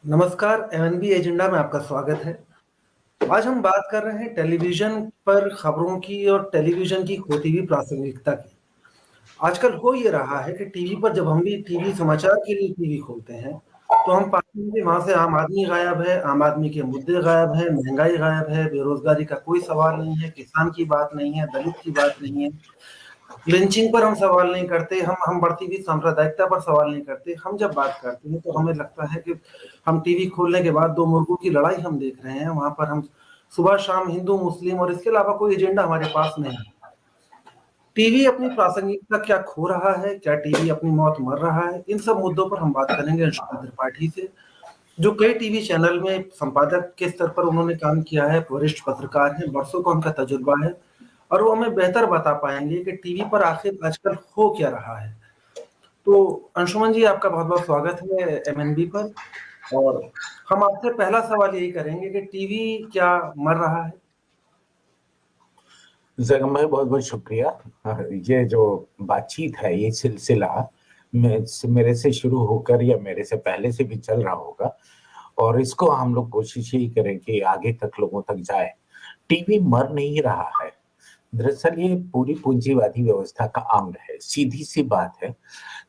नमस्कार, एमएनबी एजेंडा में आपका स्वागत है। आज हम बात कर रहे हैं टेलीविज़न पर खबरों की और टेलीविज़न की खोती हुई प्रासंगिकता की। आजकल हो ये रहा है कि टीवी पर जब हम भी टीवी समाचार के लिए टीवी खोलते हैं, तो हम पाते हैं कि वहाँ से आम आदमी गायब है, आम आदमी के मुद्दे गायब हैं, महँगाई गायब है, बेरोज़गारी का कोई सवाल नहीं है, किसान की बात नहीं है, दलित की बात नहीं है। लिंचिंग पर हम सवाल नहीं करते, हम बढ़ती हुई सांप्रदायिकता पर सवाल नहीं करते। हम जब बात करते हैं तो हमें लगता है कि हम टीवी खोलने के बाद 2 मुर्गों की लड़ाई हम देख रहे हैं। वहाँ पर हम सुबह-शाम हिंदू, मुस्लिम और इसके अलावा कोई एजेंडा हमारे पास नहीं है। टीवी अपनी प्रासंगिकता क्या खो रहा है? क्या टीवी अपनी मौत मर रहा है? इन सब मुद्दों पर हम बात करेंगे अंशुमन त्रिपाठी से, जो कई टीवी चैनल में संपादक के स्तर पर उन्होंने काम किया है, वरिष्ठ पत्रकार हैं, बरसों का उनका तजुर्बा है और वो हमें बेहतर बता पाएँगे कि टीवी पर आखिर आजकल हो क्या रहा है। तो अंशुमन जी, आपका बहुत-बहुत स्वागत है एमएनबी पर और हम आपसे पहला सवाल यही करेंगे कि टीवी क्या मर रहा है? जगम भाई, बहुत बहुत शुक्रिया। ये जो बातचीत है, ये सिलसिला मेरे से शुरू होकर या मेरे से पहले से भी चल रहा होगा, और इसको हम लोग कोशिश यही करें कि आगे तक लोगों तक जाए। टीवी मर नहीं रहा है। दरअसल ये पूरी पूंजीवादी व्यवस्था का अंग है, सीधी सी बात है,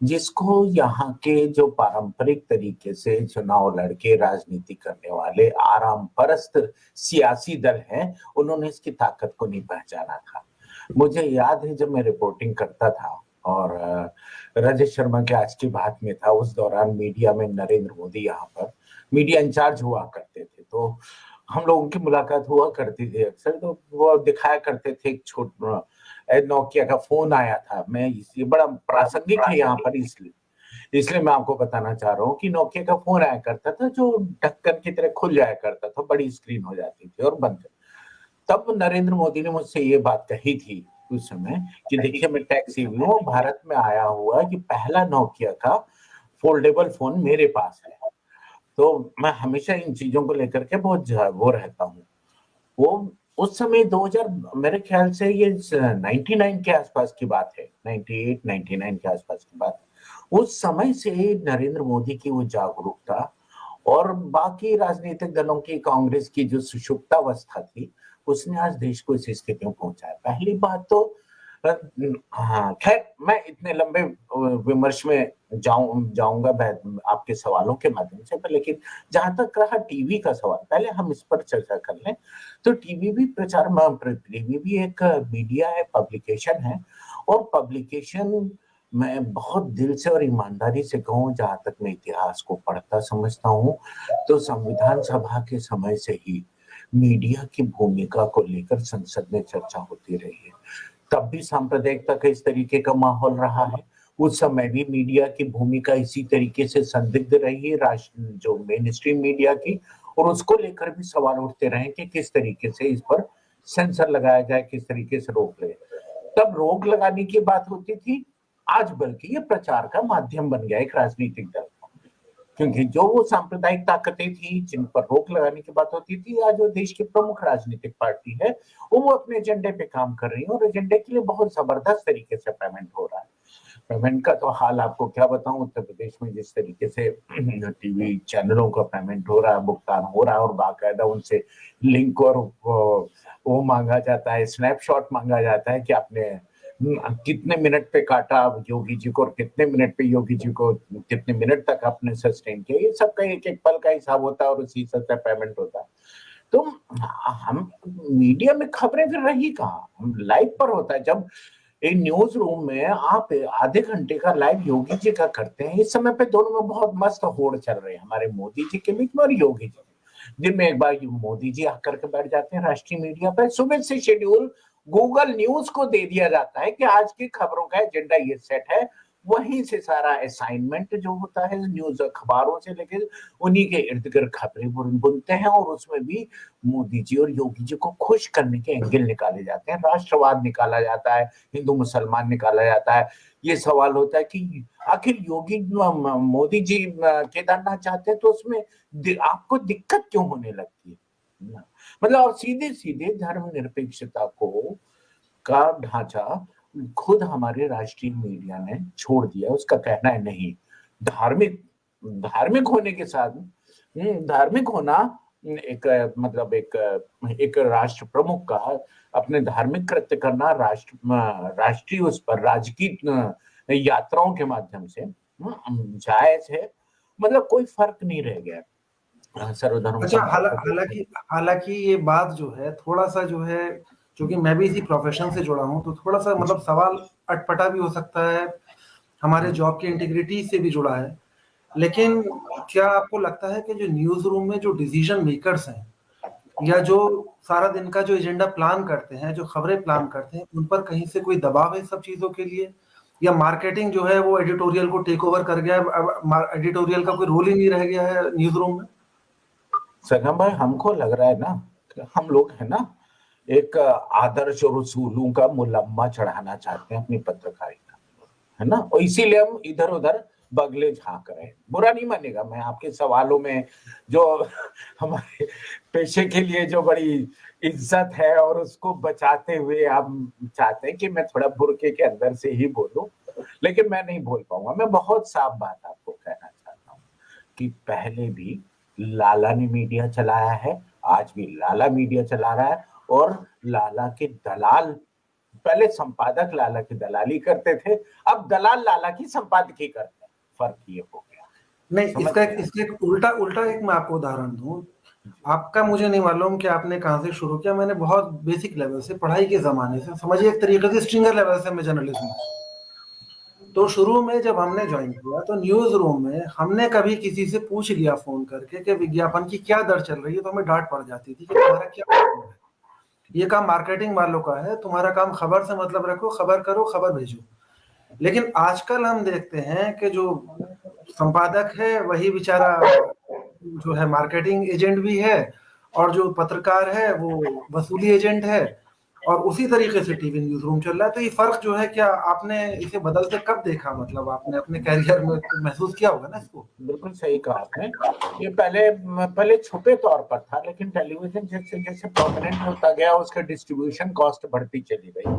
जिसको यहाँ के जो पारंपरिक तरीके से चुनाव लड़के राजनीति करने वाले आराम परस्त सियासी दल हैं, उन्होंने इसकी ताकत को नहीं पहचाना था। मुझे याद है जब मैं रिपोर्टिंग करता था और रजत शर्मा के आज की बात में था, उस दौरान मीडिया में नरेंद्र मोदी यहाँ पर मीडिया इंचार्ज हुआ करते थे, तो हम लोगों की मुलाकात हुआ करती थी अक्सर। तो वो दिखाया करते थे एक नोकिया का फोन आया था। मैं ये बड़ा प्रासंगिक है यहाँ पर, इसलिए इसलिए मैं आपको बताना चाह रहा हूँ कि नोकिया का फोन आया करता था, जो ढक्कन की तरह खुल जाया करता था, बड़ी स्क्रीन हो जाती थी और बंद। तब नरेंद्र मोदी ने मुझसे ये बात कही थी उस समय कि देखिए, मैं टैक्सी हूँ, भारत में आया हुआ कि पहला नोकिया का फोल्डेबल फोन मेरे पास है। तो मैं हमेशा इन चीजों को लेकर के बहुत वो रहता हूँ। वो उस समय 2000, मेरे ख्याल से ये 99 के आसपास की बात है, 98 99 के आसपास की बात। उस समय से नरेंद्र मोदी की वो जागरूकता और बाकी राजनीतिक दलों की, कांग्रेस की जो सुषुप्तावस्था थी, उसने आज देश को इस स्थिति में पहुंचाया। पहली बात तो हाँ, खैर मैं इतने लंबे विमर्श में जाऊंगा आपके सवालों के माध्यम से, पर लेकिन जहां तक रहा टीवी का सवाल, पहले हम इस पर चर्चा कर लें। तो टीवी भी एक मीडिया है, पब्लिकेशन है, और पब्लिकेशन मैं बहुत दिल से और ईमानदारी से कहूँ, जहां तक मैं इतिहास को पढ़ता समझता हूँ, तो संविधान सभा के समय से ही मीडिया की भूमिका को लेकर संसद में चर्चा होती रही है। तब भी सांप्रदायिकता का इस तरीके का माहौल रहा है, उस समय भी मीडिया की भूमिका इसी तरीके से संदिग्ध रही है, जो मेन स्ट्रीम मीडिया की, और उसको लेकर भी सवाल उठते रहे कि किस तरीके से इस पर सेंसर लगाया जाए, किस तरीके से रोक ले। तब रोक लगाने की बात होती थी, आज बल्कि ये प्रचार का माध्यम बन गया एक राजनीतिक दल, क्योंकि जो वो सांप्रदायिक ताकतें थी जिन पर रोक लगाने की बात होती थी, आज वो देश की प्रमुख राजनीतिक पार्टी है, वो अपने एजेंडे पे काम कर रही है, और एजेंडे के लिए बहुत जबरदस्त तरीके से पेमेंट हो रहा है। पेमेंट का तो हाल आपको क्या बताऊं, उत्तर प्रदेश में जिस तरीके से टीवी चैनलों का पेमेंट हो रहा है, भुगतान हो रहा है, और बाकायदा उनसे लिंक और वो मांगा जाता है, स्नैपशॉट मांगा जाता है कि आपने कितने मिनट पे काटा योगी जी को, और कितने मिनट पे योगी जी को, कितने मिनट तक आपने सस्टेन किया, ये सबका एक एक पल का हिसाब होता है और उसी हिसाब से पेमेंट होता है। तो हम मीडिया में खबरें फिर रही कहाँ, हम लाइव पर होता है। जब एक न्यूज रूम में आप आधे घंटे का लाइव योगी जी का करते हैं, इस समय पे दोनों में बहुत मस्त होड़ चल रही है, हमारे मोदी जी के बीच में और योगी जी। दिन में एक बार मोदी जी आकर के बैठ जाते हैं राष्ट्रीय मीडिया पर, सुबह से शेड्यूल गूगल न्यूज को दे दिया जाता है कि आज की खबरों का एजेंडा ये सेट है, वहीं से सारा असाइनमेंट जो होता है न्यूज अखबारों से लेकर उन्हीं के इर्द गिर्द खबरें बुनते हैं, और उसमें भी मोदी जी और योगी जी को खुश करने के एंगल निकाले जाते हैं, राष्ट्रवाद निकाला जाता है, हिंदू मुसलमान निकाला जाता है। ये सवाल होता है कि आखिर मोदी जी केदारनाथ चाहते हैं, तो उसमें आपको दिक्कत क्यों होने लगती है? मतलब आप सीधे सीधे धर्मनिरपेक्षता को का ढांचा खुद हमारे राष्ट्रीय मीडिया ने छोड़ दिया। उसका कहना है नहीं, धार्मिक धार्मिक होने के साथ धार्मिक होना एक मतलब एक राष्ट्र प्रमुख का अपने धार्मिक कृत्य करना राष्ट्रीय उस पर राजकीय यात्राओं के माध्यम से जायज है। मतलब कोई फर्क नहीं रह गया सर्वधर्म अच्छा, समभाव। हालांकि हालांकि ये बात जो है थोड़ा सा जो है, क्योंकि मैं भी इसी प्रोफेशन से जुड़ा हूँ, तो थोड़ा सा मतलब सवाल अटपटा भी हो सकता है, हमारे जॉब की इंटीग्रिटी से भी जुड़ा है। लेकिन क्या आपको लगता है कि जो न्यूज रूम में जो डिसीजन मेकर्स हैं, या जो सारा दिन का जो एजेंडा प्लान करते हैं, जो खबरें प्लान करते हैं, उन पर कहीं से कोई दबाव है सब चीजों के लिए, या मार्केटिंग जो है वो एडिटोरियल को टेक ओवर कर गया है, अब एडिटोरियल का कोई रोल ही नहीं रह गया है न्यूज रूम में? संगम भाई, हमको लग रहा है ना कि हम लोग है ना एक आदर्श और उसूलों का मुलम्मा चढ़ाना चाहते हैं अपनी पत्रकारिता, है ना, और इसीलिए हम इधर उधर बगले झांक रहे हैं। बुरा नहीं मानेगा, मैं आपके सवालों में जो हमारे पेशे के लिए जो बड़ी इज्जत है और उसको बचाते हुए हम चाहते हैं कि मैं थोड़ा बुरके के अंदर से ही बोलूं, लेकिन मैं नहीं बोल पाऊंगा। मैं बहुत साफ बात आपको कहना चाहता हूँ कि पहले भी लाला ने मीडिया चलाया है, आज भी लाला मीडिया चला रहा है, और लाला के दलाल पहले संपादक लाला की दलाली करते थे, अब दलाल लाला की संपादकी करते हैं। फर्क ये हो गया, नहीं, समझ इसका गए? इसका एक उल्टा उल्टा एक मैं आपको उदाहरण दूं। आपका मुझे नहीं मालूम कि आपने कहाँ से शुरू किया, मैंने बहुत बेसिक लेवल से, पढ़ाई के जमाने से, समझिए एक तरीके से स्ट्रिंगर लेवल से मैं जर्नलिज्म में। तो शुरू में जब हमने ज्वाइन किया तो न्यूज रूम में हमने कभी किसी से पूछ लिया फोन करके कि विज्ञापन की क्या दर चल रही है, तो हमें डांट पड़ जाती थी कि तुम्हारा क्या मतलब है, ये काम मार्केटिंग वालों का है, तुम्हारा काम खबर से मतलब रखो, खबर करो, खबर भेजो। लेकिन आजकल हम देखते हैं कि जो संपादक है वही बेचारा जो है मार्केटिंग एजेंट भी है, और जो पत्रकार है वो वसूली एजेंट है, और उसी तरीके से टीवी न्यूज रूम चल रहा है। तो ये फर्क जो है, क्या आपने इसे बदलते कब देखा? मतलब आपने अपने कैरियर में तो महसूस किया होगा ना इसको। बिल्कुल सही कहा आपने। ये पहले पहले छुपे तौर पर था, लेकिन टेलीविजन जैसे जैसे प्रोमिनेंट होता गया उसका डिस्ट्रीब्यूशन कॉस्ट बढ़ती चली गई,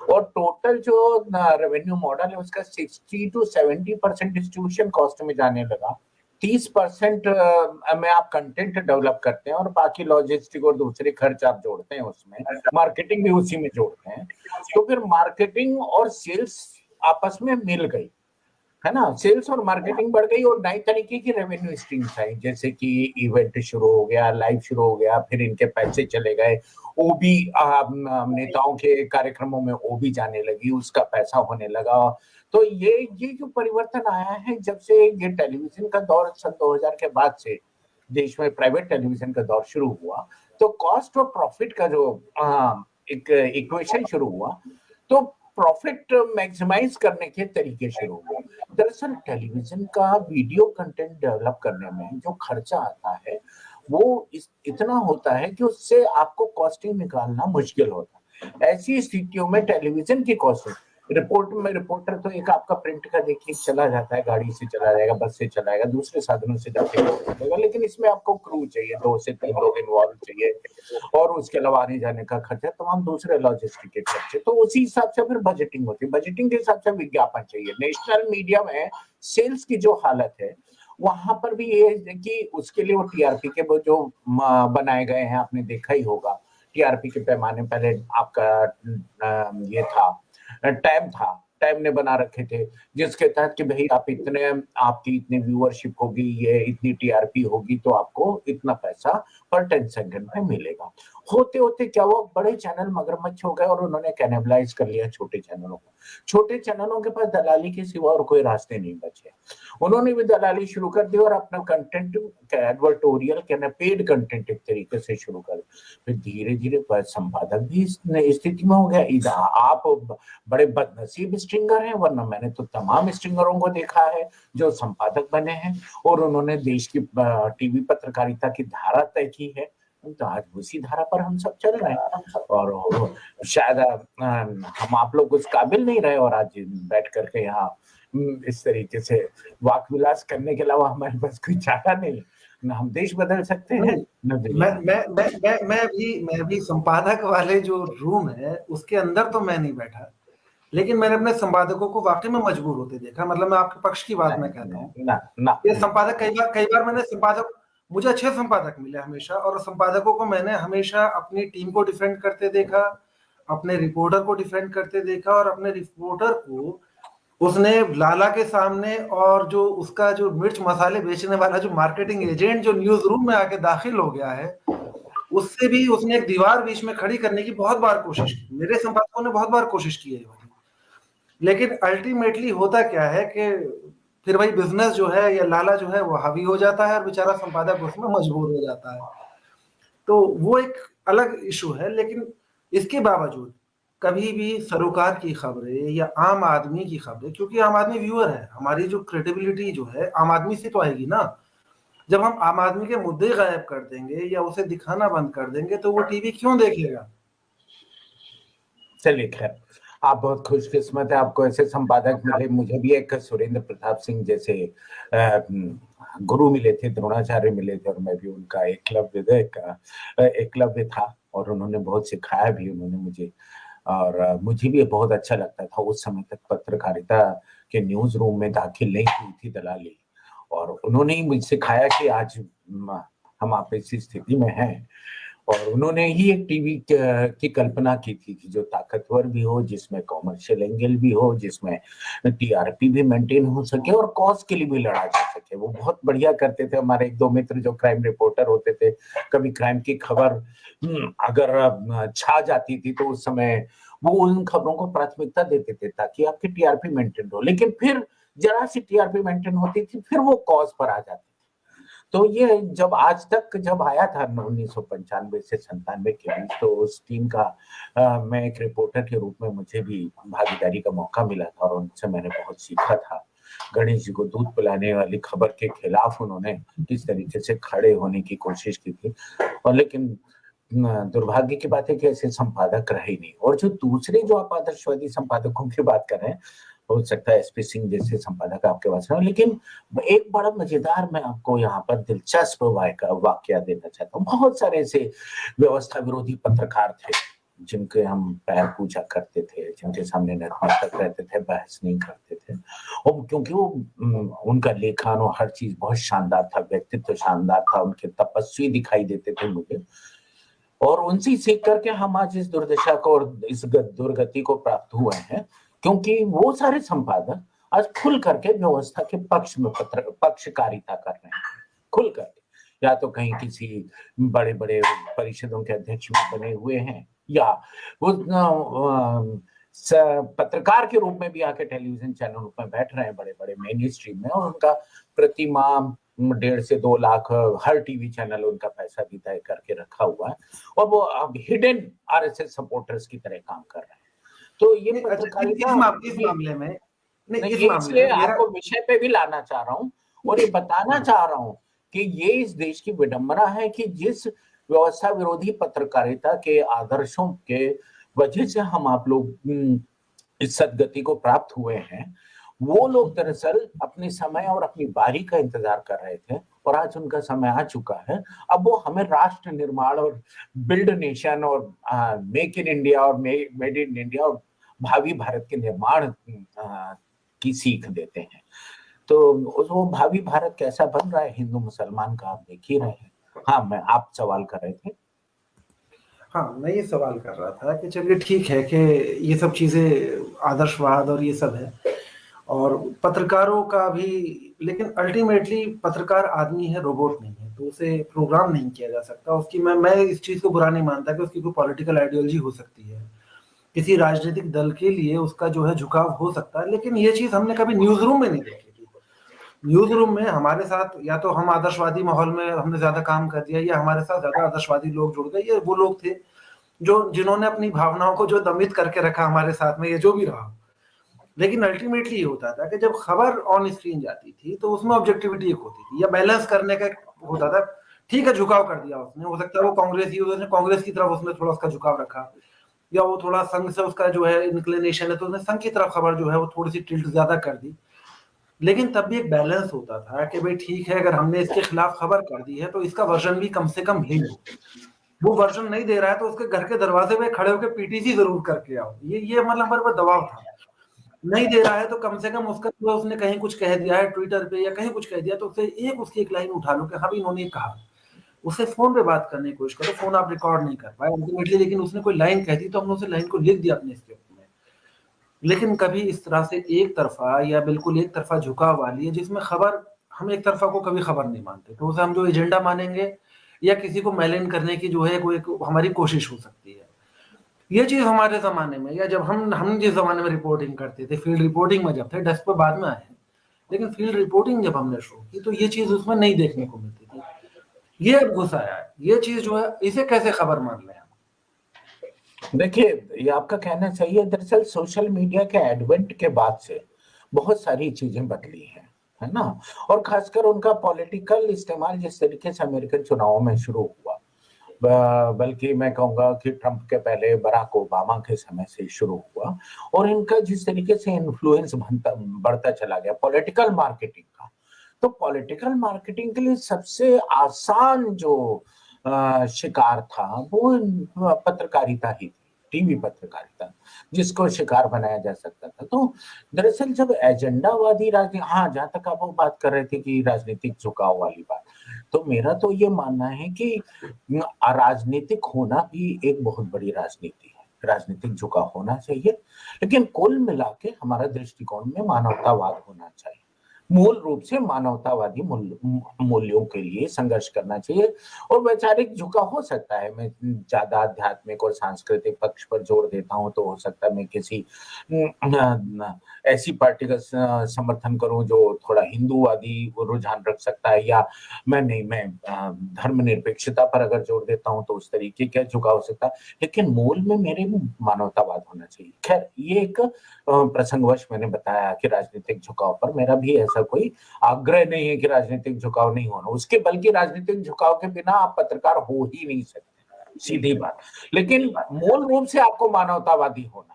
और टोटल जो रेवेन्यू मॉडल है उसका 60 to 70% डिस्ट्रीब्यूशन कॉस्ट में जाने लगा। 30% में आप कंटेंट डेवलप करते हैं और बाकी लॉजिस्टिक और दूसरे खर्च आप जोड़ते हैं, उसमें मार्केटिंग भी उसी में जोड़ते हैं। तो फिर मार्केटिंग और सेल्स आपस में मिल गई, है ना, सेल्स और मार्केटिंग बढ़ गई, और नई तरीके की रेवेन्यू स्ट्रीम्स आई, जैसे कि इवेंट शुरू हो गया, लाइव शुरू हो गया, फिर इनके पैसे चले गए, ओबी नेताओं के कार्यक्रमों में ओबी जाने लगी, उसका पैसा होने लगा। तो ये जो परिवर्तन आया है जब से ये टेलीविजन का दौर सन 2000 के बाद से देश में प्राइवेट टेलीविजन का दौर शुरू हुआ, तो कॉस्ट और प्रॉफिट का जो एक इक्वेशन शुरू हुआ, तो प्रॉफिट मैक्सिमाइज करने के तरीके शुरू हुए। दरअसल टेलीविजन का वीडियो कंटेंट डेवलप करने में जो खर्चा आता है वो इतना होता है कि उससे आपको कॉस्टिंग निकालना मुश्किल होता है। ऐसी स्थितियों में टेलीविजन की कॉस्टिंग, रिपोर्टर तो एक आपका प्रिंट का देखिए चला जाता है, गाड़ी से चला जाएगा, बस से चलाएगा, दूसरे साधनों से जाएगा, लेकिन इसमें आपको क्रू चाहिए, 2 से 3 लोग इन्वॉल्व चाहिए, और उसके अलावा आने जाने का खर्चा, तमाम दूसरे लॉजिस्टिक के खर्चे। तो उसी हिसाब से फिर बजटिंग होती है, बजटिंग के हिसाब से विज्ञापन चाहिए। नेशनल मीडिया में सेल्स की जो हालत है वहां पर भी ये है कि उसके लिए वो टीआरपी के वो जो बनाए गए हैं, आपने देखा ही होगा, टीआरपी के पैमाने पहले आपका ये था, टाइम ने बना रखे थे, जिसके तहत कि भाई आप इतने, आपकी इतनी व्यूअरशिप होगी, ये इतनी टीआरपी होगी, तो आपको इतना पैसा पर 10 सेकंड में मिलेगा। होते होते क्या हुआ, बड़े चैनल मगरमच्छ हो गए और उन्होंने कैनिबलाइज कर लिया छोटे चैनलों को। छोटे चैनलों के पास दलाली के सिवा और कोई रास्ते नहीं बचे, उन्होंने भी दलाली शुरू कर दी और अपना कंटेंट एडवर्टोरियल कहना पेड कंटेंट एक तरीके से शुरू कर दिया। फिर धीरे धीरे संपादक भी इस स्थिति में हो गया। इधर आप बड़े बदनसीब स्ट्रिंगर हैं, वरना मैंने तो तमाम स्ट्रिंगरों को देखा है जो संपादक बने हैं और उन्होंने देश की टीवी पत्रकारिता की धारा तय की है। तो आज उसी धारा पर हम सब चल रहे हैं, और शायद हम आप लोग उस काबिल नहीं रहे, और आज बैठ करके यहाँ इस तरीके से वाक विलास करने के अलावा हमारे पास कोई चारा नहीं, न हम देश बदल सकते हैं न दुनिया। मैं भी संपादक वाले जो रूम है उसके अंदर तो मैं नहीं बैठा, लेकिन मैंने अपने संपादकों को वाकई में मजबूर होते देखा। मतलब मैं आपके पक्ष की बात मैं कहता हूँ, ना ना ये संपादक कई बार मैंने मुझे अच्छे संपादक मिले हमेशा, और संपादकों को मैंने हमेशा अपनी टीम को डिफेंड करते देखा, अपने रिपोर्टर को डिफेंड करते देखा, और अपने रिपोर्टर को उसने लाला के सामने और जो उसका जो मिर्च मसाले बेचने वाला जो मार्केटिंग एजेंट जो न्यूज रूम में आके दाखिल हो गया है, उससे भी उसने एक दीवार बीच में खड़ी करने की बहुत बार कोशिश की। मेरे संपादकों ने बहुत बार कोशिश की है, लेकिन अल्टीमेटली होता क्या है कि फिर वही बिजनेस जो है या लाला जो है वो हावी हो जाता है और बेचारा संपादक उसमें मजबूर हो जाता है। तो वो एक अलग इशू है। लेकिन इसके बावजूद कभी भी सरोकार की खबरें या आम आदमी की खबरें, क्योंकि आम आदमी व्यूअर है, हमारी जो क्रेडिबिलिटी जो है आम आदमी से तो आएगी ना। जब हम आम आदमी के मुद्दे गायब कर देंगे या उसे दिखाना बंद कर देंगे तो वो टीवी क्यों देखेगा। चलिए खैर, आप बहुत खुशकिस्मत है, आपको ऐसे संपादक मिले। मुझे भी एक सुरेंद्र प्रताप सिंह जैसे गुरु मिले थे, द्रोणाचार्य मिले थे, और मैं भी उनका एकलव्य था, और उन्होंने बहुत सिखाया भी उन्होंने मुझे। और मुझे भी बहुत अच्छा लगता था। उस समय तक पत्रकारिता के न्यूज रूम में दाखिल नहीं हुई थी दलाली, और उन्होंने ही मुझे सिखाया कि आज हम आप ऐसी स्थिति में हैं। और उन्होंने ही एक टीवी की कल्पना की थी कि जो ताकतवर भी हो, जिसमें कॉमर्शियल एंगल भी हो, जिसमें टीआरपी भी मेंटेन हो सके और कॉज के लिए भी लड़ा जा सके। वो बहुत बढ़िया करते थे। हमारे एक दो मित्र जो क्राइम रिपोर्टर होते थे, कभी क्राइम की खबर अगर छा जाती थी तो उस समय वो उन खबरों को प्राथमिकता देते थे ताकि आपकी टीआरपी मेंटेन हो। लेकिन फिर जरा सी टीआरपी मेंटेन होती थी, फिर वो कॉज पर आ जाती। तो ये जब आज तक जब आया था 1995 से 97 के बीच, तो उस टीम का मैं एक रिपोर्टर के रूप में मुझे भी भागीदारी का मौका मिला था, और उनसे मैंने बहुत सीखा था। गणेश जी को दूध पिलाने वाली खबर के खिलाफ उन्होंने किस तरीके से खड़े होने की कोशिश की थी। और लेकिन दुर्भाग्य की बात है कि ऐसे संपादक रहे नहीं। और जो दूसरे जो आप आदर्शवादी संपादकों की बात कर रहे हैं, हो सकता है एसपी सिंह जैसे संपादक आपके पास हो, लेकिन एक बड़ा मजेदार मैं आपको यहाँ पर दिलचस्प वाकया देना चाहता हूँ। बहुत सारे ऐसे व्यवस्था विरोधी पत्रकार थे जिनके हम पैर पूजा करते थे, जिनके सामने नतमस्तक रहते थे, बहस नहीं करते थे। और क्योंकि वो उनका लेखन और हर चीज बहुत शानदार था, व्यक्तित्व शानदार था, उनके तपस्वी दिखाई देते थे मुझे। और उनसे सीख करके हम आज इस दुर्दशा को और इस दुर्गति को प्राप्त हुए हैं, क्योंकि वो सारे संपादक आज खुल करके व्यवस्था के पक्ष में पक्षकारिता कर रहे हैं, खुल करके। या तो कहीं किसी बड़े बड़े परिषदों के अध्यक्ष भी बने हुए हैं, या वो पत्रकार के रूप में भी आके टेलीविजन चैनलों पर बैठ रहे हैं बड़े बड़े मेन स्ट्रीम में, और उनका प्रतिमाह 1.5 से 2 लाख हर टीवी चैनल उनका पैसा भी तय करके रखा हुआ है, और वो अब हिडन आरएसएस सपोर्टर्स की तरह काम कर रहे हैं। तो ये पत्रकारिता इस मामले में नहीं, ये इसलिए आपको विषय पे भी लाना चाह रहा हूँ, और ये बताना चाह रहा हूँ कि ये इस देश की विडंबना है कि जिस व्यवस्था विरोधी पत्रकारिता के आदर्शों के वजह से हम आप लोग इस सदगति को प्राप्त हुए हैं, वो लोग दरअसल अपने समय और अपनी बारी का इंतजार कर रहे थे, और आज उनका समय आ चुका है। अब वो हमें राष्ट्र निर्माण और बिल्ड नेशन और मेक इन इंडिया और मेड इन इंडिया और भावी भारत के निर्माण की सीख देते हैं। तो वो भावी भारत कैसा बन रहा है हिंदू मुसलमान का आप देख ही रहे हैं। हाँ, आप सवाल कर रहे थे। हाँ, मैं ये सवाल कर रहा था कि चलिए ठीक है कि ये सब चीजें आदर्शवाद और ये सब है, और पत्रकारों का भी, लेकिन अल्टीमेटली पत्रकार आदमी है, रोबोट नहीं है, तो उसे प्रोग्राम नहीं किया जा सकता। उसकी मैं इस चीज को बुरा नहीं मानता कि उसकी कोई पॉलिटिकल आइडियोलॉजी हो सकती है, किसी राजनीतिक दल के लिए उसका जो है झुकाव हो सकता है, लेकिन ये चीज हमने कभी न्यूज रूम में नहीं देखी थी। न्यूज रूम में हमारे साथ या तो हम आदर्शवादी माहौल में हमने ज्यादा काम कर दिया, या हमारे साथ ज्यादा आदर्शवादी लोग जुड़ गए, ये वो लोग थे जो जिन्होंने अपनी भावनाओं को जो दमित करके रखा हमारे साथ में, ये जो भी रहा। लेकिन अल्टीमेटली ये होता था कि जब खबर ऑन स्क्रीन जाती थी तो उसमें ऑब्जेक्टिविटी एक होती थी, या बैलेंस करने का होता था। ठीक है, झुकाव कर दिया उसने, हो सकता है वो कांग्रेस ही, उसने कांग्रेस की तरफ उसने थोड़ा उसका झुकाव रखा, या वो थोड़ा संघ से उसका जो है इंक्लिनेशन है तो उसने संघ की तरफ खबर जो है वो थोड़ी सी टिल्ट ज्यादा कर दी। लेकिन तब भी एक बैलेंस होता था कि भाई ठीक है, अगर हमने इसके खिलाफ खबर कर दी है तो इसका वर्जन भी कम से कम ही हो। वो वर्जन नहीं दे रहा है तो उसके घर के दरवाजे पे खड़े होकर पीटीसी जरूर करके आओ, ये मतलब हमारे पर दबाव था। नहीं दे रहा है तो कम से कम उसका जो उसने कहीं कुछ कह दिया है ट्विटर पे या कहीं कुछ कह दिया, तो उससे उसकी एक लाइन उठा लो कि हाँ भाई इन्होंने कहा। उससे फ़ोन पे बात करने की कोशिश करो, फ़ोन आप रिकॉर्ड नहीं कर पाए अल्टीमेटली, लेकिन उसने कोई लाइन कह दी तो हमने उस लाइन को लिख दिया अपने स्क्रिप्ट में। लेकिन कभी इस तरह से एक तरफ़ा या बिल्कुल एक तरफ़ा झुकाव वाली है जिसमें खबर, हम एक तरफ़ा को कभी खबर नहीं मानते, तो उसे हम जो एजेंडा मानेंगे या किसी को मेलिन करने की जो है कोई एक हमारी कोशिश हो सकती है। ये चीज़ हमारे ज़माने में, या जब हम जिस ज़माने में रिपोर्टिंग करते थे, फील्ड रिपोर्टिंग में जब थे, डेस्क पे बाद में आए हैं। लेकिन फील्ड रिपोर्टिंग जब हमने शुरू की तो ये चीज़ उसमें नहीं देखने को मिलती थी। ये अब घुस आया है, ये चीज़ जो है इसे कैसे खबर मान लें हम? देखिए, ये आपका कहना सही है। दरअसल सोशल मीडिया के एडवेंट के बाद से बहुत सारी चीजें बदली हैं, है ना? और खासकर उनका पॉलिटिकल इस्तेमाल जिस तरीके से अमेरिकन चुनावों में शुरू हुआ, बल्कि मैं कहूँगा कि ट्रंप के पहले बराक ओबामा के समय से शुरू हुआ, और इनका जिस तरीके से इन्फ्लुएंस बढ़ता चला गया पॉलिटिकल मार्केटिंग का, तो पॉलिटिकल मार्केटिंग के लिए सबसे आसान जो शिकार था वो पत्रकारिता ही थी, टीवी पत्रकारिता, जिसको शिकार बनाया जा सकता था। तो दरअसल जब एजेंडावादी राजनीति, हाँ, जहाँ तक आप वो बात कर रहे थे कि राजनीतिक झुकाव वाली बात, तो मेरा तो ये मानना है कि राजनीतिक होना भी एक बहुत बड़ी राजनीति है, राजनीतिक झुकाव होना चाहिए, लेकिन कुल मिला के हमारा दृष्टिकोण में मानवतावाद होना चाहिए। मूल रूप से मानवतावादी मूल्यों के लिए संघर्ष करना चाहिए, और वैचारिक झुकाव हो सकता है। मैं ज्यादा आध्यात्मिक और सांस्कृतिक पक्ष पर जोर देता हूं तो हो सकता है मैं किसी ऐसी पार्टी का समर्थन करूं जो थोड़ा हिंदूवादी रुझान रख सकता है, या मैं धर्मनिरपेक्षता पर अगर जोर देता हूं तो उस तरीके का झुकाव हो सकता है, लेकिन मूल में मेरे मानवतावाद होना चाहिए। खैर, ये एक प्रसंगवश मैंने बताया कि राजनीतिक झुकाव पर मेरा भी ऐसा कोई आग्रह नहीं है कि राजनीतिक झुकाव नहीं होना उसके, बल्कि राजनीतिक झुकाव के बिना आप पत्रकार हो ही नहीं सकते, सीधी बात। लेकिन मूल रूप से आपको मानवतावादी होना,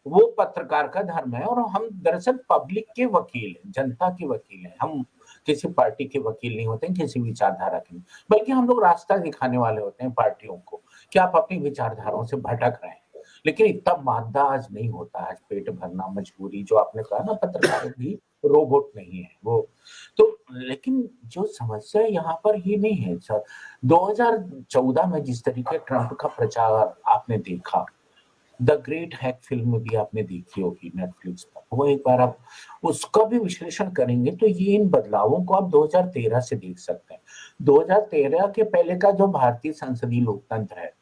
वो पत्रकार का धर्म है। और हम दरअसल पब्लिक के वकील हैं, जनता के वकील हैं, हम किसी पार्टी के वकील नहीं होते हैं, किसी विचारधारा के नहीं, बल्कि हम लोग रास्ता दिखाने वाले होते हैं पार्टियों को कि आप अपनी विचारधाराओं से भटक रहे हैं। लेकिन इतना मादा आज नहीं होता, आज पेट भरना मजबूरी, जो आपने कहा ना, पत्रकार भी रोबोट नहीं है वो तो। लेकिन जो समस्या यहाँ पर ये नहीं है सर, 2014 में जिस तरीके ट्रंप का प्रचार आपने देखा, द ग्रेट हैक फिल्म भी आपने देखी होगी नेटफ्लिक्स पर, वो एक बार आप उसका भी विश्लेषण करेंगे तो ये इन बदलावों को आप 2013 से देख सकते हैं। 2013 के पहले का जो भारतीय संसदीय लोकतंत्र है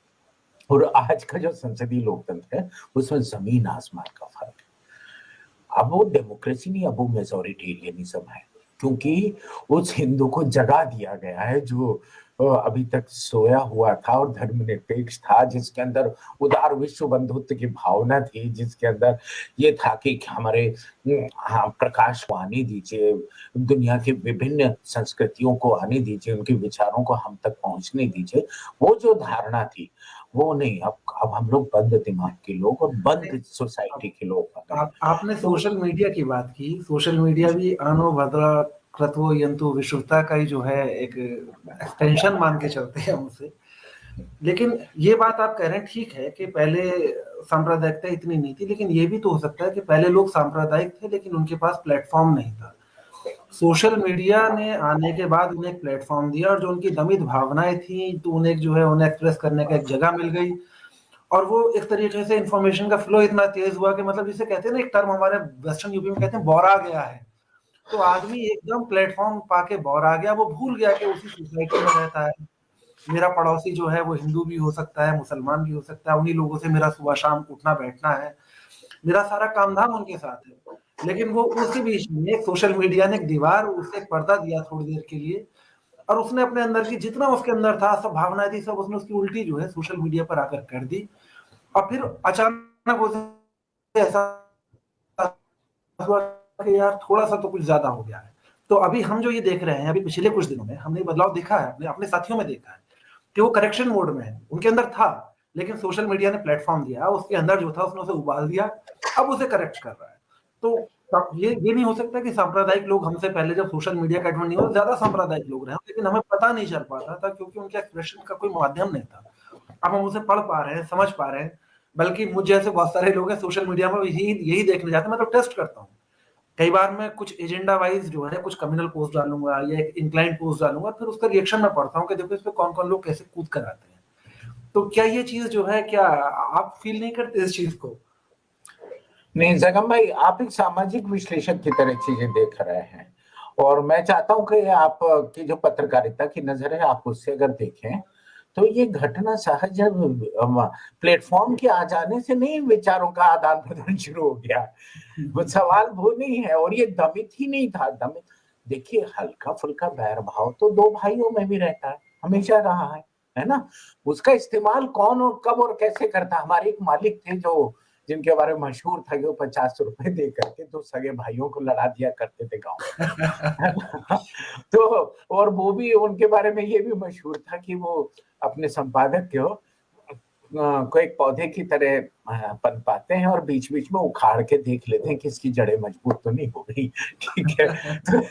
और आज का जो संसदीय लोकतंत्र है, उसमें जमीन आसमान का फर्क है। अब वो डेमोक्रेसी नहीं, अब वो मेजोरिटेरियनिज्म है, क्योंकि उस हिंदू को जगा दिया गया है जो अभी तक सोया हुआ था और धर्मनिरपेक्ष था, जिसके अंदर उदार विश्व बंधुत्व की भावना थी, जिसके अंदर ये था कि हमारे हाँ, प्रकाश को आने दीजिए, दुनिया की विभिन्न संस्कृतियों को आने दीजिए, उनके विचारों को हम तक पहुंचने दीजिए, वो जो धारणा थी वो नहीं। अब हम लोग बंद दिमाग के लोग और बंद सोसाइटी के लोग। आपने सोशल मीडिया की बात की, सोशल मीडिया भी आनो भद्रा क्रत्वो यंतु विश्वता का ही जो है एक एक्सटेंशन मान के चलते हैं उसे। लेकिन ये बात आप कह रहे हैं ठीक है कि पहले सांप्रदायिकता इतनी नहीं थी, लेकिन ये भी तो हो सकता है कि पहले लोग सांप्रदायिक थे लेकिन उनके पास प्लेटफॉर्म नहीं था। सोशल मीडिया ने आने के बाद उन्हें एक प्लेटफॉर्म दिया और जो उनकी दमित भावनाएं थी तो उन्हें जो है उन्हें एक्सप्रेस करने का एक जगह मिल गई, और वो एक तरीके से इंफॉर्मेशन का फ्लो इतना तेज हुआ कि मतलब जिसे कहते हैं ना, एक टर्म हमारे वेस्टर्न यूपी में कहते हैं बौरा गया है। तो आदमी एकदम प्लेटफॉर्म पाके बौरा गया, वो भूल गया कि उसी सोसाइटी में रहता है, मेरा पड़ोसी जो है वो हिंदू भी हो सकता है, मुसलमान भी हो सकता है, उन्हीं लोगों से मेरा सुबह शाम उठना बैठना है, मेरा सारा काम धाम उनके साथ है। लेकिन वो उसी बीच में एक सोशल मीडिया ने एक दीवार, उससे एक पर्दा दिया थोड़ी देर के लिए, और उसने अपने अंदर की जितना उसके अंदर था, सब भावनाएं थी, सब उसने उसकी उल्टी जो है सोशल मीडिया पर आकर कर दी। और फिर अचानक उसे ऐसा हुआ कि यार थोड़ा सा तो कुछ ज्यादा हो गया है। तो अभी हम जो ये देख रहे हैं, अभी पिछले कुछ दिनों में हमने बदलाव देखा है, अपने अपने साथियों में देखा है कि वो करेक्शन मोड में है। उनके अंदर था, लेकिन सोशल मीडिया ने प्लेटफॉर्म दिया, उसके अंदर जो था उसने उसे उबाल दिया, अब उसे करेक्ट कर रहा है। तो ये नहीं हो सकता कि सांप्रदायिक लोग हमसे पहले, जब सोशल मीडिया का एडवेंट नहीं हुआ, ज्यादा सांप्रदायिक लोग रहे, लेकिन हमें पता नहीं चल पाता था क्योंकि उनके एक्सप्रेशन का कोई माध्यम नहीं था। अब हम उसे पढ़ पा रहे हैं, समझ पा रहे हैं, बल्कि मुझ जैसे बहुत सारे लोग हैं सोशल मीडिया में यही यही देखने जाते हैं। मैं तो टेस्ट करता हूँ। कई बार मैं कुछ एजेंडा वाइज जो है कुछ कम्युनल पोस्ट डालूंगा या एक इंक्लाइन पोस्ट डालूंगा, फिर उसका रिएक्शन मैं पढ़ता हूँ कि देखो इस पे कौन कौन लोग कैसे कूद कर आते हैं। तो क्या ये चीज जो है, क्या आप फील नहीं करते इस चीज को? नहीं जगम भाई, आप एक सामाजिक विश्लेषक की तरह चीजें देख रहे हैं, और मैं चाहता हूं कि आप की जो पत्रकारिता की नजर है आप उससे अगर देखें तो ये घटना सहज प्लेटफॉर्म के आ जाने से नहीं विचारों का आदान प्रदान शुरू हो गया। वो सवाल वो नहीं है, और ये दमित ही नहीं था। दमित, देखिए हल्का फुल्का बैर भाव तो दो भाइयों में भी रहता है, हमेशा रहा है ना। उसका इस्तेमाल कौन और कब और कैसे करता। हमारे एक मालिक थे जो, जिनके बारे में मशहूर था कि वो 50 रुपए दे करके तो सगे भाइयों को लड़ा दिया करते थे गाँव में। तो और वो भी उनके बारे में ये भी मशहूर था कि वो अपने संपादक को एक पौधे की तरह पनपाते हैं और बीच बीच में उखाड़ के देख लेते हैं कि इसकी जड़ें मजबूत तो नहीं हो गई। ठीक है। तो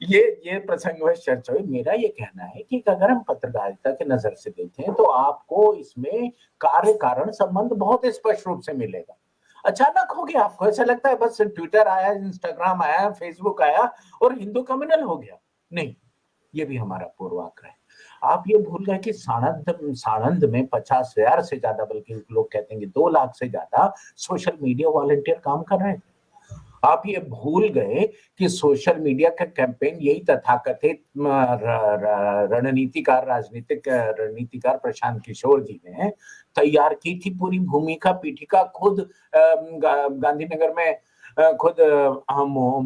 ये प्रसंगवश चर्चा हुई। मेरा ये कहना है कि अगर हम पत्रकारिता के नजर से देखें तो आपको इसमें कार्य कारण संबंध बहुत स्पष्ट रूप से मिलेगा। अचानक हो गया, आपको ऐसा लगता है बस ट्विटर आया, इंस्टाग्राम आया, फेसबुक आया और हिंदू कम्युनल हो गया। नहीं, ये भी हमारा पूर्वाग्रह है। आप ये भूल गए कि साणंद में 50,000 से ज्यादा, बल्कि लोग कहते हैं कि 2 लाख से ज्यादा सोशल मीडिया वॉलंटियर काम कर रहे थे। आप ये भूल गए कि सोशल मीडिया का कैंपेन यही तथाकथित रणनीतिकार, राजनीतिक रणनीतिकार प्रशांत किशोर जी ने तैयार की थी। पूरी भूमिका पीठिका खुद गांधीनगर में खुद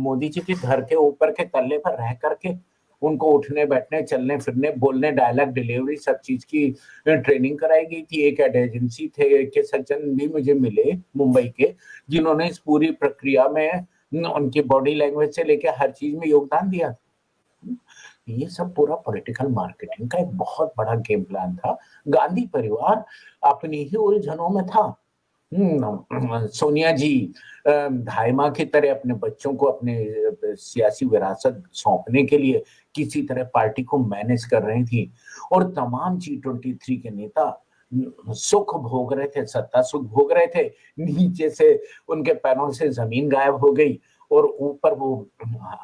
मोदी जी के घर के ऊपर के तल्ले पर रह करके उनको उठने बैठने चलने फिरने बोलने डायलॉग डिलीवरी सब चीज की ट्रेनिंग कराई गई थी। एक एड एजेंसी थे के सज्जन भी मुझे मिले मुंबई के, जिन्होंने इस पूरी प्रक्रिया में उनकी बॉडी लैंग्वेज से लेकर हर चीज में योगदान दिया। ये सब पूरा पॉलिटिकल मार्केटिंग का एक बहुत बड़ा गेम प्लान था। गांधी परिवार अपनी ही उलझनों में था। सोनिया जी ढाई माह की तरह अपने बच्चों को अपने सियासी विरासत सौंपने के लिए किसी तरह पार्टी को मैनेज कर रही थी, और तमाम G23 के नेता सुख भोग रहे थे, सत्ता सुख भोग रहे थे। नीचे से उनके पैरों से जमीन गायब हो गई, और ऊपर वो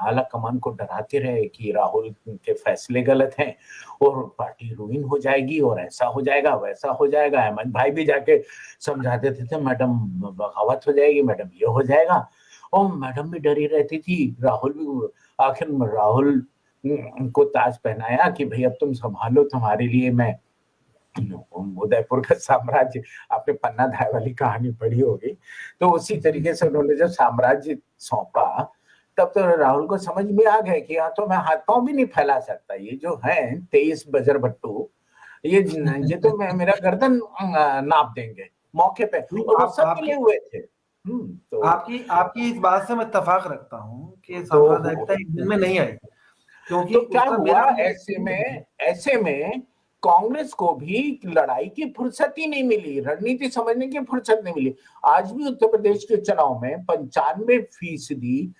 आला कमान को डराते रहे कि राहुल के फैसले गलत हैं और पार्टी रुइन हो जाएगी और ऐसा हो जाएगा वैसा हो जाएगा। अहमद भाई भी जाके समझा देते थे मैडम बगावत हो जाएगी, मैडम ये हो जाएगा, और मैडम भी डरी रहती थी। राहुल भी, आखिर राहुल को ताज पहनाया कि भाई अब तुम संभालो, तुम्हारे लिए मैं उदयपुर का साम्राज्य, आपने पन्ना धाय वाली कहानी पढ़ी होगी, तो उसी तरीके से उन्होंने जब साम्राज्य सौंपा तब तो राहुल को समझ में आ गया कि यहाँ तो मैं हाथ पांव भी नहीं फैला सकता। ये जो है 23 बजर भट्टू, ये तो मेरा गर्दन नाप देंगे मौके पे, और वो सब मिले हुए थे। तो आपकी आपकी इस बात से मैं इत्तेफाक रखता हूँ कि तो सांप्रदायिकता एक दिन में नहीं आई, क्योंकि तो क्या उसका हुआ मेरा भी ऐसे में कांग्रेस को भी लड़ाई की फुर्सत ही नहीं मिली, रणनीति समझने की फुर्सत नहीं मिली। आज भी उत्तर प्रदेश के चुनाव में 95%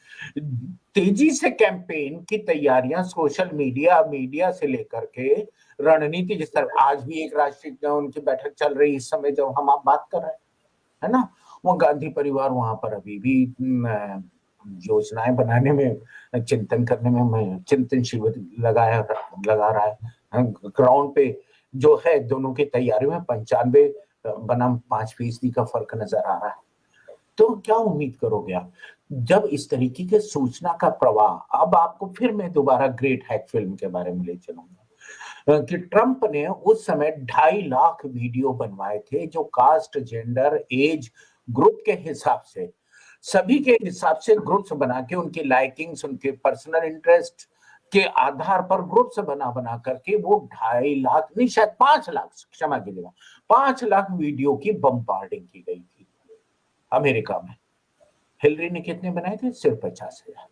तेजी से कैंपेन की तैयारियां सोशल मीडिया से लेकर के रणनीति जिस तरह, आज भी एक राष्ट्रीय उनकी बैठक चल रही इस समय जब हम आप बात कर रहे हैं, है ना। वो गांधी परिवार वहां पर अभी भी योजनाएं बनाने में, चिंतन करने में, चिंतन शिविर लगा रहा है। ग्राउंड पे जो है दोनों की तैयारी में 95 बनाम 5% का फर्क नजर आ रहा है। तो क्या उम्मीद करोगे आप जब इस तरीके के सूचना का प्रवाह। अब आपको फिर मैं दोबारा ग्रेट हैक फिल्म के बारे में ले चलूंगा कि ट्रंप ने उस समय 2.5 लाख वीडियो बनवाए थे जो कास्ट, जेंडर, एज ग्रुप के हिसाब से, सभी के हिसाब से ग्रुप्स बना के उनकी लाइकिंग्स, उनके पर्सनल इंटरेस्ट के आधार पर ग्रुप्स बना करके वो 2.5 लाख नहीं शायद 5 लाख, क्षमा कीजिएगा, 5 लाख वीडियो की बम्बार्डिंग की गई थी अमेरिका में। हिलरी ने कितने बनाए थे? सिर्फ 50,000।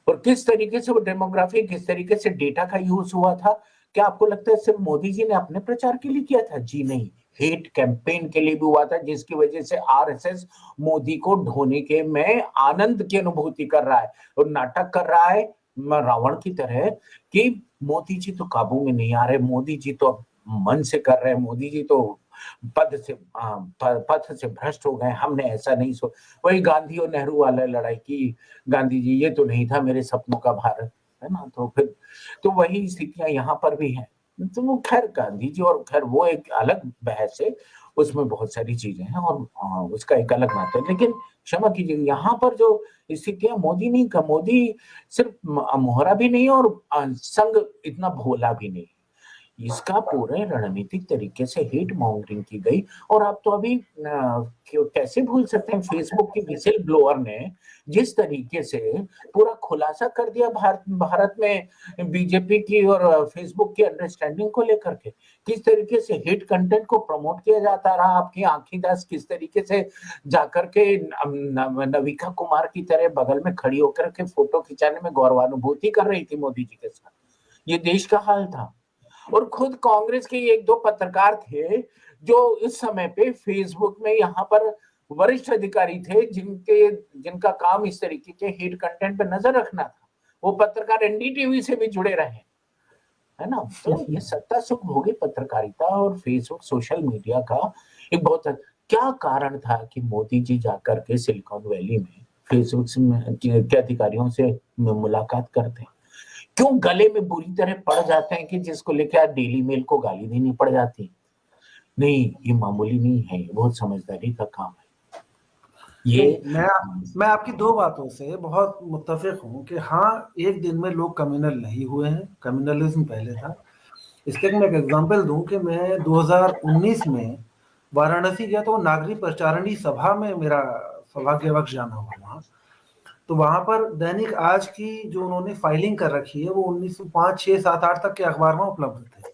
और किस तरीके से वो डेमोग्राफी, किस तरीके से डेटा का यूज हुआ था, क्या आपको लगता है सिर्फ मोदी जी ने अपने प्रचार के लिए किया था? जी नहीं, हेट कैंपेन के लिए भी हुआ था, जिसकी वजह से आरएसएस मोदी को ढोने के में आनंद की अनुभूति कर रहा है और नाटक कर रहा है रावण की तरह कि मोदी जी तो काबू में नहीं आ रहे, मोदी जी तो मन से कर रहे हैं, मोदी जी तो पथ से भ्रष्ट हो गए, हमने ऐसा नहीं वही गांधी और नेहरू वाला लड़ाई की, गांधी जी ये तो नहीं था मेरे सपनों का भारत, है ना। तो फिर तो वही स्थितियां यहाँ पर भी हैं। तो वो खैर गांधी जी और खैर वो एक अलग बहस है, उसमें बहुत सारी चीजें हैं और उसका एक अलग नाता है। लेकिन क्षमा कीजिए, यहाँ पर जो स्थितियां मोदी नहीं का, मोदी सिर्फ मोहरा भी नहीं और संग इतना भोला भी नहीं, इसका पूरे रणनीतिक तरीके से हेट मॉन्गरिंग की गई। और आप तो अभी कैसे भूल सकते हैं, फेसबुक के विसिल ब्लोअर ने जिस तरीके से पूरा खुलासा कर दिया भारत में बीजेपी की और फेसबुक की अंडरस्टैंडिंग को लेकर के, किस तरीके से हेट कंटेंट को प्रमोट किया जाता रहा। आपकी आंखी दास किस तरीके से जाकर के नविका कुमार की तरह बगल में खड़ी होकर के फोटो खिंचाने में गौरवानुभूति कर रही थी मोदी जी के साथ, ये देश का हाल था। और खुद कांग्रेस के एक दो पत्रकार थे जो इस समय पे फेसबुक में यहाँ पर वरिष्ठ अधिकारी थे, जिनका काम इस तरीके के हेट कंटेंट पे नजर रखना था। वो पत्रकार एनडीटीवी से भी जुड़े रहे, है ना। तो ये सत्ता सुख भोगी पत्रकारिता और फेसबुक सोशल मीडिया का एक बहुत क्या कारण था कि मोदी जी जाकर के सिलिकॉन वैली में फेसबुक के अधिकारियों से मुलाकात करते हैं, क्यों गले में बुरी तरह पड़ जाते हैं कि जिसको लेकर आज डेली मेल को गाली देनी पड़ जाती। नहीं, ये मामूली नहीं है, बहुत समझदारी का काम है ये। मैं आपकी दो बातों से बहुत मुत्तफिक हूँ कि हाँ, एक दिन में लोग कम्युनल नहीं हुए हैं, कम्युनलिज्म पहले था। इसके मैं एक एग्जांपल दूं कि मैं 2019 में वाराणसी गया तो नागरी प्रचारणी सभा में मेरा सौभाग्यवश जाना हुआ वहाँ। तो वहां पर दैनिक आज की जो उन्होंने फाइलिंग कर रखी है वो 1905, 6, 7, 8 तक के अखबार में उपलब्ध थे।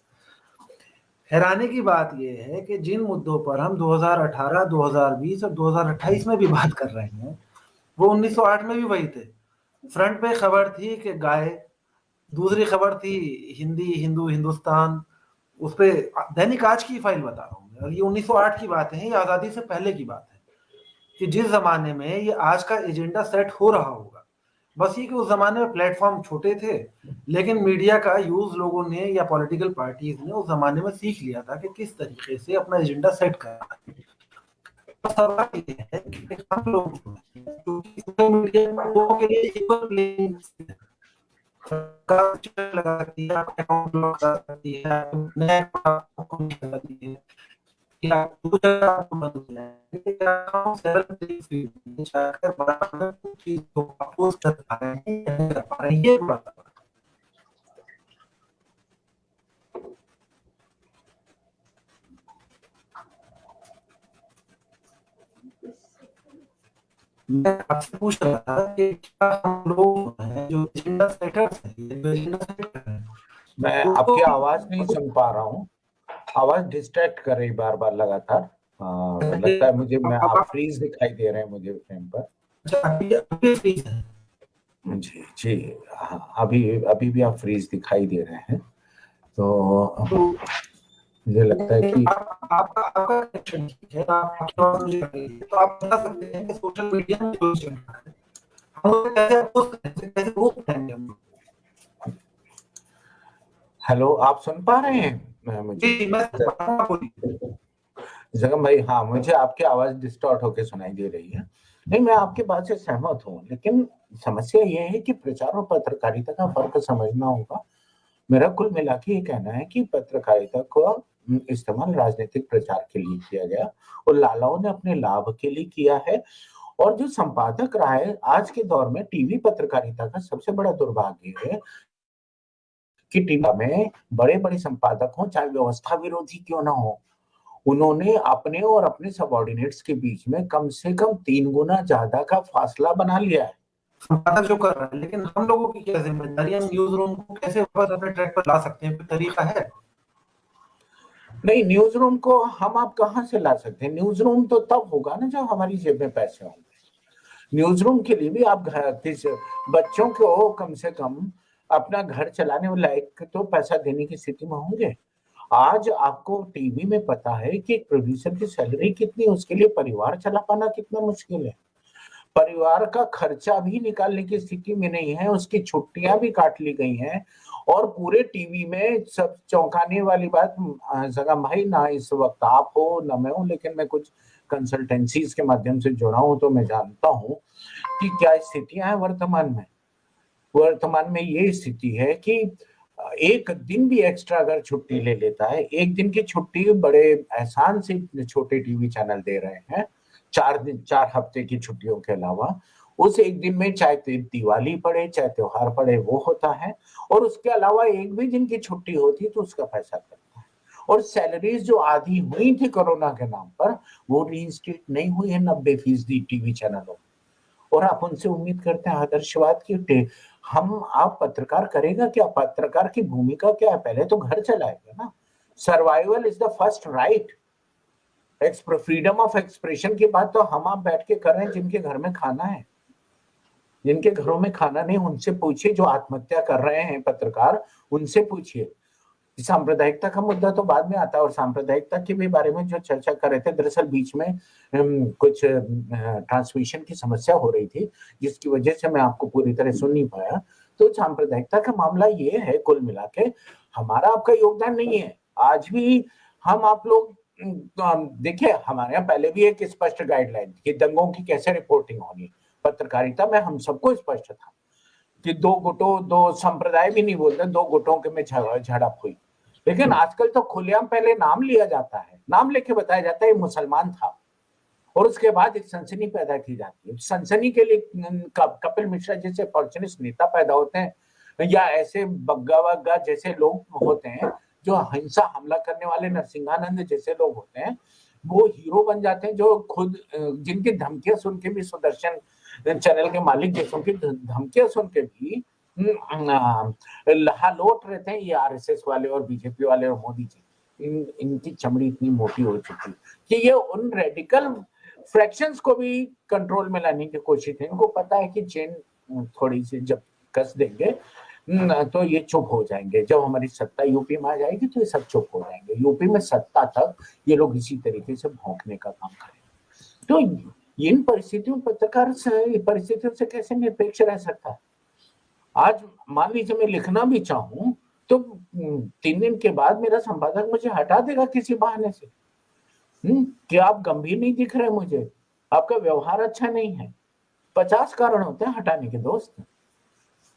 हैरानी की बात यह है कि जिन मुद्दों पर हम 2018, 2020 और 2028 में भी बात कर रहे हैं वो 1908 में भी वही थे। फ्रंट पे खबर थी कि गाय, दूसरी खबर थी हिंदी, हिंदू, हिंदुस्तान, उस पे दैनिक आज की फाइल बता रहा हूँ। और ये 1908 की बात है, ये आज़ादी से पहले की बात है कि जिस जमाने में ये आज का एजेंडा सेट हो रहा होगा। बस ये कि उस जमाने में प्लेटफॉर्म छोटे थे, लेकिन मीडिया का यूज लोगों ने या पॉलिटिकल पार्टीज ने उस जमाने में सीख लिया था कि किस तरीके से अपना एजेंडा सेट करना है। तो सवाल ये है कि हम लोग सोशल मीडिया लोगों के लिए इक्वल प्लेइंग सरकार लगा सकती है, आपका अकाउंट ब्लॉक कर सकती है, नया आपको नहीं कर सकती है, या दूसरा आपको बंद हो जाए, सेल्फ जाकर बराबर चीज को अपोज कर पा रहे हैं या नहीं कर पा रहे हैं, ये बड़ा सवाल है। मैं आपसे पूछ रहा था कि क्या हम लोग हैं जो एजेंडा सेटर्स हैं, जो एजेंडा सेट कर रहे हैं, मैं आपकी आवाज नहीं सुन पा रहा हूँ, आवाज डिस्ट्रैक्ट कर रही बार बार लगातार। लगता है मुझे आप फ्रीज दिखाई दे रहे हैं मुझे फ्रेम पर। अच्छा, अभी फ्रीज है जी जी, हाँ, अभी भी आप फ्रीज दिखाई दे रहे हैं। तो मुझे लगता है कि आपका कनेक्शन ठीक है, आपकी आवाज मुझे आ रही है, तो आप बता सकते हैं कि सोशल मीडिया में जो चल रहा है हम उसे कैसे अपोज करें, कैसे रोक पाएंगे हम। हेलो, आप सुन पा रहे हैं मुझे? जी, मैं जगम भाई, हाँ, मुझे आपकी आवाज डिस्टॉर्ट होकर सुनाई दे रही है। नहीं, मैं आपकी बात से सहमत हूँ, लेकिन समस्या ये है कि प्रचार और पत्रकारिता का फर्क समझना होगा। मेरा कुल मिला के ये कहना है कि पत्रकारिता को इस्तेमाल राजनीतिक प्रचार के लिए किया गया और लालाओं ने अपने लाभ के लिए किया है। और जो संपादक रहा है आज के दौर में टीवी पत्रकारिता का सबसे बड़ा दुर्भाग्य है कि टीवी में बड़े बड़े संपादक हों, चाहे व्यवस्था विरोधी क्यों ना हो, उन्होंने अपने और अपने सबऑर्डिनेट्स के बीच में कम से कम 3 गुना ज्यादा का फासला बना लिया है। संपादक जो कर रहा है, लेकिन हम लोगों की क्या जिम्मेदारी है, हम न्यूज रूम को कैसे वापस अपने ट्रैक पर ला सकते हैं, कोई तरीका है? नहीं, न्यूज रूम को हम आप कहाँ से ला सकते हैं? न्यूज रूम तो तब होगा ना जब हमारी जेब में पैसे होंगे। न्यूज रूम के लिए भी आप बच्चों को कम से कम अपना घर चलाने लायक तो पैसा देने की स्थिति में होंगे। आज आपको टीवी में पता है कि एक प्रोड्यूसर की सैलरी कितनी, उसके लिए परिवार चला पाना कितना मुश्किल है। परिवार का खर्चा भी निकालने की स्थिति में नहीं है, उसकी छुट्टियां भी काट ली गई हैं। और पूरे टीवी में सब चौंकाने वाली बात, सगम भाई, ना इस वक्त आप हो ना मैं हूं, लेकिन मैं कुछ कंसल्टेंसीज के माध्यम से जुड़ा हूं, तो मैं जानता हूं कि क्या स्थितियां हैं वर्तमान में। वर्तमान में ये स्थिति है कि एक दिन भी एक्स्ट्रा अगर छुट्टी ले लेता है, एक दिन की छुट्टी बड़े एहसान से छोटे टीवी चैनल दे रहे हैं, 4 दिन 4 हफ्ते की छुट्टियों के अलावा। उस एक दिन में चाहे दिवाली पड़े चाहे त्योहार पड़े वो होता है, और उसके अलावा एक भी दिन की छुट्टी होती तो उसका पैसा करता है। और सैलरीज जो आधी हुई थी कोरोना के नाम पर, वो रीइंस्टेट नहीं हुई है 90% टीवी चैनलों। और आप उनसे उम्मीद करते हैं आदर्शवाद की हम आप पत्रकार करेगा क्या? पत्रकार की भूमिका क्या है? पहले तो घर चलाएगा ना। Survival is the first right. Freedom of expression की बात तो हम आप बैठ के कर रहे हैं जिनके घर में खाना है। जिनके घरों में खाना नहीं, उनसे पूछिए। जो आत्महत्या कर रहे हैं पत्रकार, उनसे पूछिए। सांप्रदायिकता का मुद्दा तो बाद में आता है, और सांप्रदायिकता के भी बारे में जो चर्चा कर रहे थे, दरअसल बीच में कुछ ट्रांसमिशन की समस्या हो रही थी, जिसकी वजह से मैं आपको पूरी तरह सुन नहीं पाया। तो सांप्रदायिकता का मामला ये है, कुल मिला के हमारा आपका योगदान नहीं है। आज भी हम आप लोग देखिए, हमारे यहाँ पहले भी एक स्पष्ट गाइडलाइन कि दंगों की कैसे रिपोर्टिंग होनी। पत्रकारिता में हम सबको स्पष्ट था कि 2 गुटों, 2 संप्रदाय भी नहीं बोलते, 2 गुटों के में झड़प हुई। लेकिन आजकल तो खुलेआम पहले नाम लिया जाता है, नाम लेके बताया जाता है ये मुसलमान था, और उसके बाद एक सनसनी पैदा की जाती है। सनसनी के लिए कपिल मिश्रा जैसे फॉर्चुनेट नेता पैदा होते हैं, या ऐसे बग्गा वग्गा जैसे लोग होते हैं, जो हिंसा हमला करने वाले नरसिंहानंद जैसे लोग होते हैं, वो हीरो बन जाते हैं, जो खुद जिनकी धमकियां सुन के भी, सुदर्शन चैनल के मालिक जैसों की धमकियां सुन के भी लहालोट रहते हैं ये आरएसएस वाले और बीजेपी वाले और मोदी जी। इनकी चमड़ी इतनी मोटी हो चुकी कि ये उन रेडिकल फ्रैक्शंस को भी कंट्रोल में लाने की कोशिश है। इनको पता है कि चेन थोड़ी सी जब कस देंगे तो ये चुप हो जाएंगे। जब हमारी सत्ता यूपी में आ जाएगी तो ये सब चुप हो जाएंगे। यूपी में सत्ता तक ये लोग इसी तरीके से भौंकने का काम करेंगे। तो इन परिस्थितियों, पत्रकार परिस्थितियों से कैसे निरपेक्ष रह सकता है? आज मान लीजिए मैं लिखना भी चाहूं तो 3 दिन के बाद मेरा संपादक मुझे हटा देगा किसी बहाने से। कि आप गंभीर नहीं दिख रहे, मुझे आपका व्यवहार अच्छा नहीं है। 50 कारण होते हैं हटाने के दोस्त।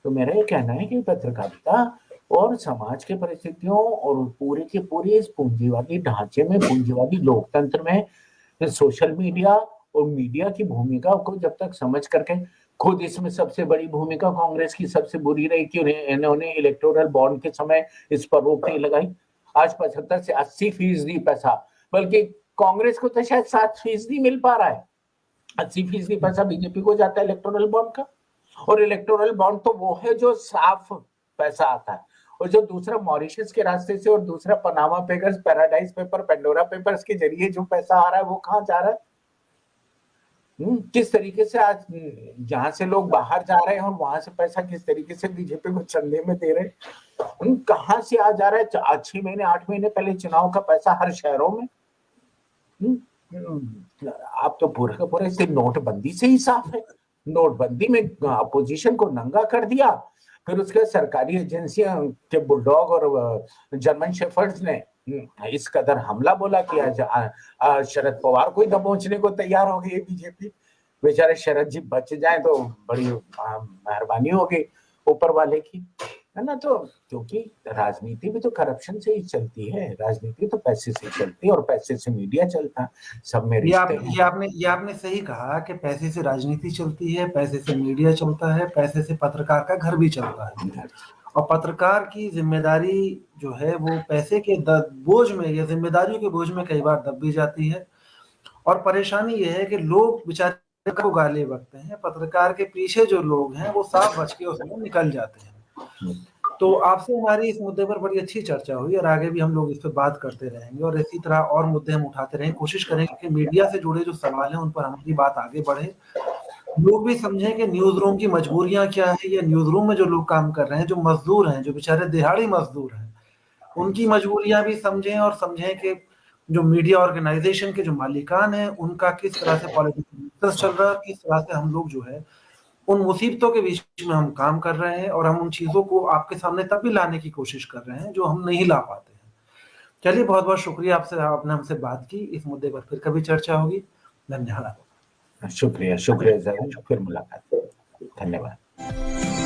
तो मेरा ये कहना है कि पत्रकारिता और समाज के परिस्थितियों और पूरी की पूरी इस पूंजीवादी ढांचे में, पूंजीवादी लोकतंत्र में सोशल मीडिया और मीडिया की भूमिका को जब तक समझ करके, खुद इसमें सबसे बड़ी भूमिका कांग्रेस की सबसे बुरी रही कि इन्होंने इलेक्टोरल बॉन्ड के समय इस पर रोक नहीं लगाई। आज 75 से 80% पैसा, बल्कि कांग्रेस को तो शायद 7% मिल पा रहा है। 80% पैसा बीजेपी को जाता है इलेक्टोरल बॉन्ड का। और इलेक्टोरल बॉन्ड तो वो है जो साफ पैसा आता है, और जो दूसरा मॉरिशस के रास्ते से और दूसरा Panama papers, paradise paper, Pandora papers के जरिए जो पैसा आ रहा है वो कहाँ जा रहा है? किस तरीके से आज जहां से लोग बाहर जा रहे हैं और वहां से पैसा किस तरीके से बीजेपी को चंदे में दे रहे हैं, कहां से आ जा रहा है? 6 महीने 8 महीने पहले चुनाव का पैसा हर शहरों में। आप तो पूरा का पूरा इसे नोटबंदी से ही साफ है। नोटबंदी में अपोजिशन को नंगा कर दिया, फिर उसके सरकारी एजेंसियां के बुलडॉग और जर्मन शेफर्ड्स ने इस कदर हमला बोला कि आज शरद पवार को ही दबोचने को तैयार हो गई है बीजेपी। बेचारे शरद जी बच जाए तो बड़ी मेहरबानी होगी ऊपर वाले की, है ना। तो क्योंकि राजनीति भी तो करप्शन से ही चलती है, राजनीति तो पैसे से चलती है, और पैसे से मीडिया चलता है। सब में ये आपने सही कहा कि पैसे से राजनीति चलती है, पैसे से मीडिया चलता है, पैसे से पत्रकार का घर भी चलता है। और पत्रकार की जिम्मेदारी जो है वो पैसे के बोझ में या जिम्मेदारियों के बोझ में कई बार दब भी जाती है। और परेशानी ये है कि लोग बेचारे को गाले बकते हैं, पत्रकार के पीछे जो लोग हैं वो साफ बच के उसमें निकल जाते हैं। तो आपसे हमारी इस मुद्दे पर बड़ी अच्छी चर्चा हुई, और आगे भी हम लोग इस पर बात करते रहेंगे, और इसी तरह और मुद्दे हम उठाते रहेंगे। कोशिश करेंगे कि मीडिया से जुड़े जो सवाल हैं उन पर हमारी बात आगे बढ़े, लोग भी समझें कि न्यूज रूम की मजबूरियां क्या है, या न्यूज रूम में जो लोग काम कर रहे हैं, जो मजदूर हैं, जो बेचारे दिहाड़ी मजदूर हैं, उनकी मजबूरियां भी समझें, और समझें कि जो मीडिया ऑर्गेनाइजेशन के जो मालिकान हैं उनका किस तरह से पॉलिटिक्स तरह चल रहा है, किस तरह से हम लोग जो है उन मुसीबतों के बीच में हम काम कर रहे हैं और हम उन चीजों को आपके सामने तब भी लाने की कोशिश कर रहे हैं जो हम नहीं ला पाते हैं। चलिए, बहुत बहुत शुक्रिया, आपने हमसे बात की। इस मुद्दे पर फिर कभी चर्चा होगी। धन्यवाद। शुक्रिया, शुक्रिया जरूर, फिर मुलाकात। धन्यवाद।